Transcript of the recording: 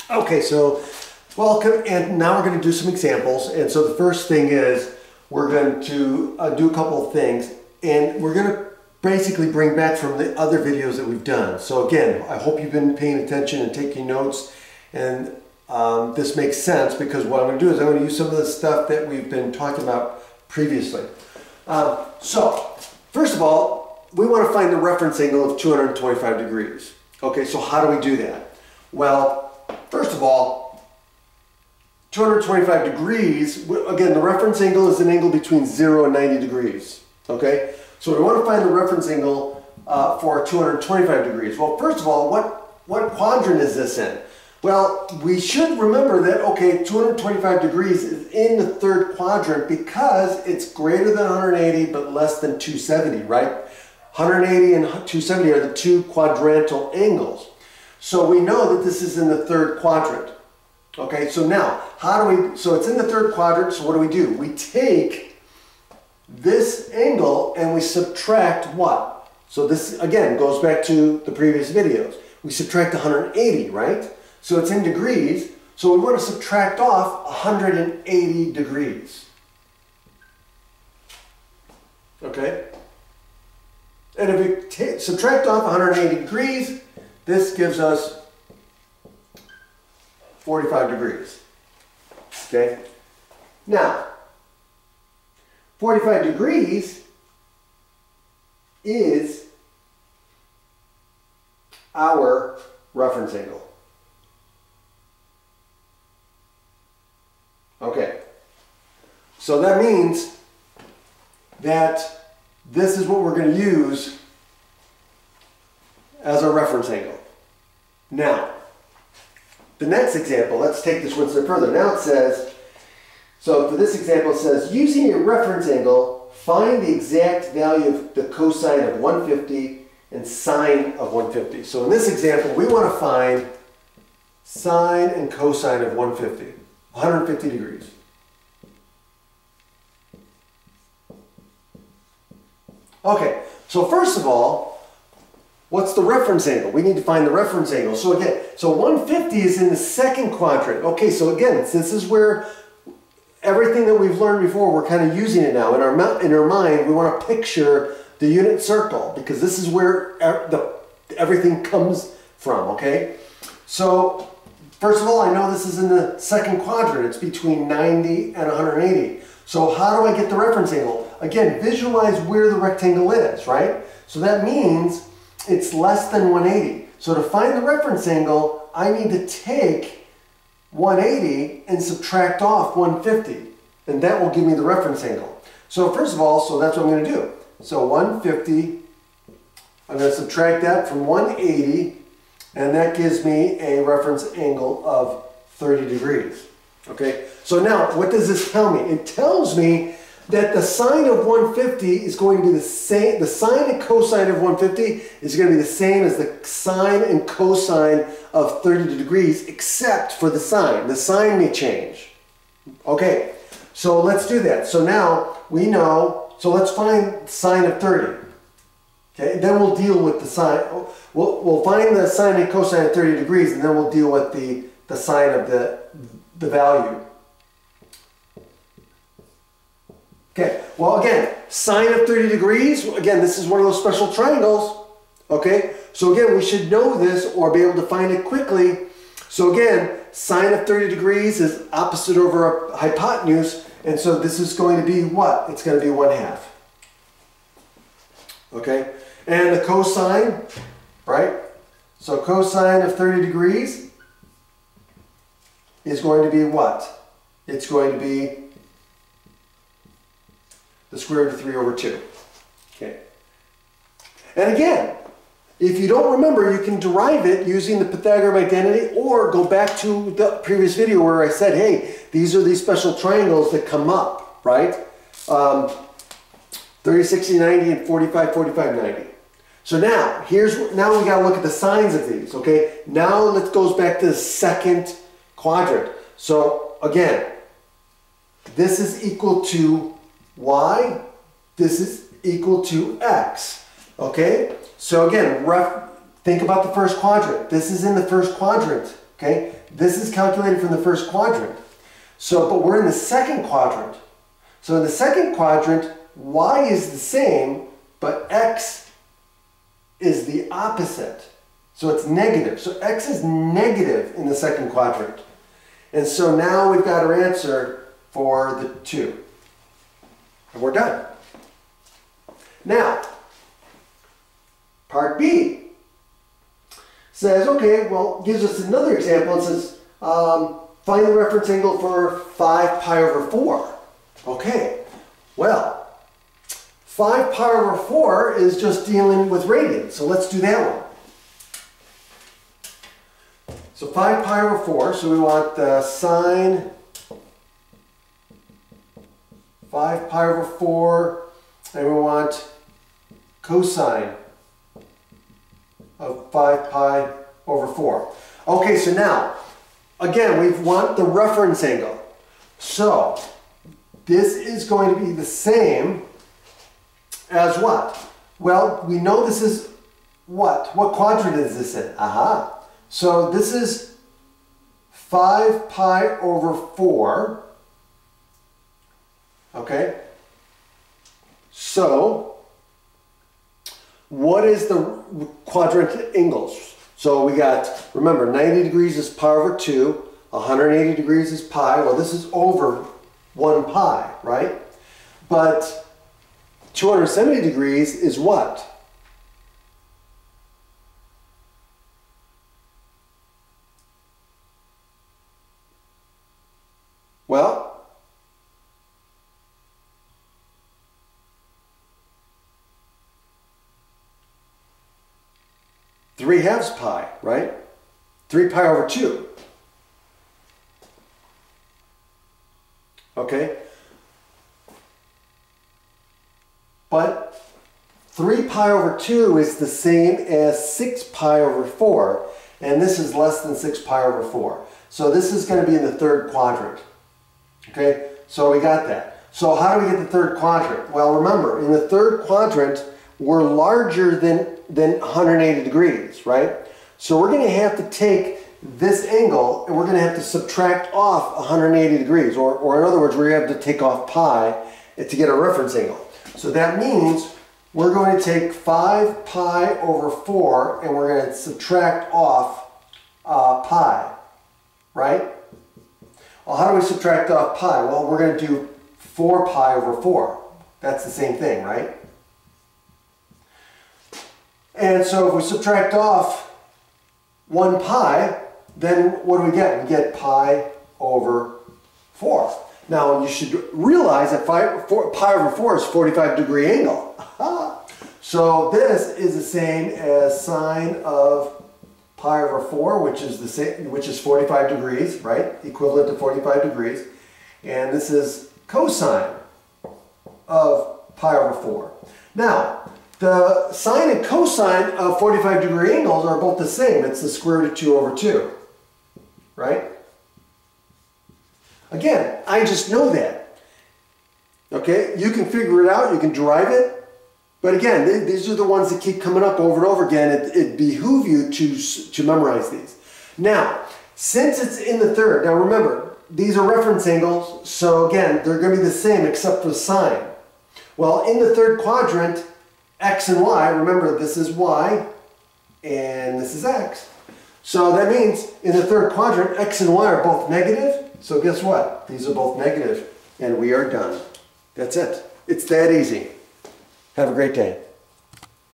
Okay, so welcome, and now we're going to do some examples. And so the first thing is we're going to do a couple of things, and we're going to basically bring back from the other videos that we've done. So again, I hope you've been paying attention and taking notes, and this makes sense because what I'm going to do is I'm going to use some of the stuff that we've been talking about previously. So first of all, we want to find the reference angle of 225 degrees. Okay, so how do we do that? Well, first of all, 225 degrees, again, the reference angle is an angle between 0 and 90 degrees. Okay, so we want to find the reference angle for 225 degrees. Well, first of all, what quadrant is this in? Well, we should remember that, okay, 225 degrees is in the third quadrant because it's greater than 180 but less than 270, right? 180 and 270 are the two quadrantal angles. So we know that this is in the third quadrant. Okay, so now, so it's in the third quadrant, so what do? We take this angle and we subtract what? So this, again, goes back to the previous videos. We subtract 180, right? So it's in degrees, so we want to subtract off 180 degrees. Okay? And if we subtract off 180 degrees, this gives us 45 degrees. Okay? Now, 45 degrees is our reference angle. Okay. So that means that this is what we're going to use as our reference angle. Now, the next example, let's take this one step further. Now it says, so for this example it says, using your reference angle, find the exact value of the cosine of 150 and sine of 150. So in this example, we want to find sine and cosine of 150 degrees. Okay, so first of all, what's the reference angle? We need to find the reference angle. So again, so 150 is in the second quadrant. Okay, so again, this is where everything that we've learned before, we're kind of using it now. In our mind, we want to picture the unit circle because this is where everything comes from, okay? So first of all, I know this is in the second quadrant. It's between 90 and 180. So how do I get the reference angle? Again, visualize where the rectangle is, right? So that means it's less than 180. So to find the reference angle, I need to take 180 and subtract off 150. And that will give me the reference angle. So first of all, so that's what I'm going to do. So 150, I'm going to subtract that from 180, and that gives me a reference angle of 30 degrees. Okay, so now what does this tell me? It tells me that the sine of 150 is going to be the same, the sine and cosine of 150 is going to be the same as the sine and cosine of 30 degrees, except for the sine. The sine may change. Okay, so let's do that. So now we know, so let's find sine of 30. Okay, then we'll deal with the sine. We'll find the sine and cosine of 30 degrees, and then we'll deal with the sine of the value. Okay, well again, sine of 30 degrees, again, this is one of those special triangles. Okay, so again, we should know this or be able to find it quickly. So again, sine of 30 degrees is opposite over a hypotenuse, and so this is going to be what? It's going to be 1/2. Okay, and the cosine, right? So cosine of 30 degrees is going to be what? It's going to be the square root of 3 over 2. Okay. And again, if you don't remember, you can derive it using the Pythagorean identity or go back to the previous video where I said, hey, these are these special triangles that come up, right? 30, 60, 90, and 45, 45, 90. So now, now we got to look at the signs of these, okay? Now let's goes back to the second quadrant. So again, this is equal to y, this is equal to x, okay? So again, think about the first quadrant. This is in the first quadrant, Okay, this is calculated from the first quadrant. So, but we're in the second quadrant. So in the second quadrant, y is the same, but x is the opposite. So it's negative. So x is negative in the second quadrant. And so now we've got our answer for the 2. And we're done. Now, part B says, okay, well, gives us another example. It says, find the reference angle for 5 pi over 4. Okay, well, 5 pi over 4 is just dealing with radians, so let's do that one. So 5 pi over 4, so we want the sine 5 pi over 4, and we want cosine of 5 pi over 4. Okay, so now, again, we want the reference angle. So, this is going to be the same as what? Well, we know this is what? What quadrant is this in? Aha. So, this is 5 pi over 4. Okay? So, what is the quadrant angles? So we got, remember, 90 degrees is pi over 2, 180 degrees is pi. Well, this is over 1 pi, right? But 270 degrees is what? Well, 3/2 pi, right? 3 pi over 2. Okay? But 3 pi over 2 is the same as 6 pi over 4. And this is less than 6 pi over 4. So this is going to be in the third quadrant. Okay? So we got that. So how do we get the third quadrant? Well, remember, in the third quadrant, we're larger than 180 degrees, right? So we're going to have to take this angle and we're going to have to subtract off 180 degrees, or in other words, we're going to have to take off pi to get a reference angle. So that means we're going to take 5 pi over 4 and we're going to subtract off pi, right? Well, how do we subtract off pi? Well, we're going to do 4 pi over 4. That's the same thing, right? And so if we subtract off 1 pi, then what do we get? We get pi over 4. Now you should realize that pi over 4 is 45-degree angle. So this is the same as sine of pi over 4, which is the same, which is 45 degrees, right? Equivalent to 45 degrees. And this is cosine of pi over 4. Now, the sine and cosine of 45-degree angles are both the same. It's the square root of 2 over 2, right? Again, I just know that. Okay, you can figure it out, you can derive it, but again, these are the ones that keep coming up over and over again. It behooves you to memorize these. Now, since it's in the third, now remember, these are reference angles, so again, they're going to be the same except for sine. Well, in the third quadrant, x and y, remember this is y and this is x. So that means in the third quadrant, x and y are both negative. So guess what? These are both negative and we are done. That's it. It's that easy. Have a great day.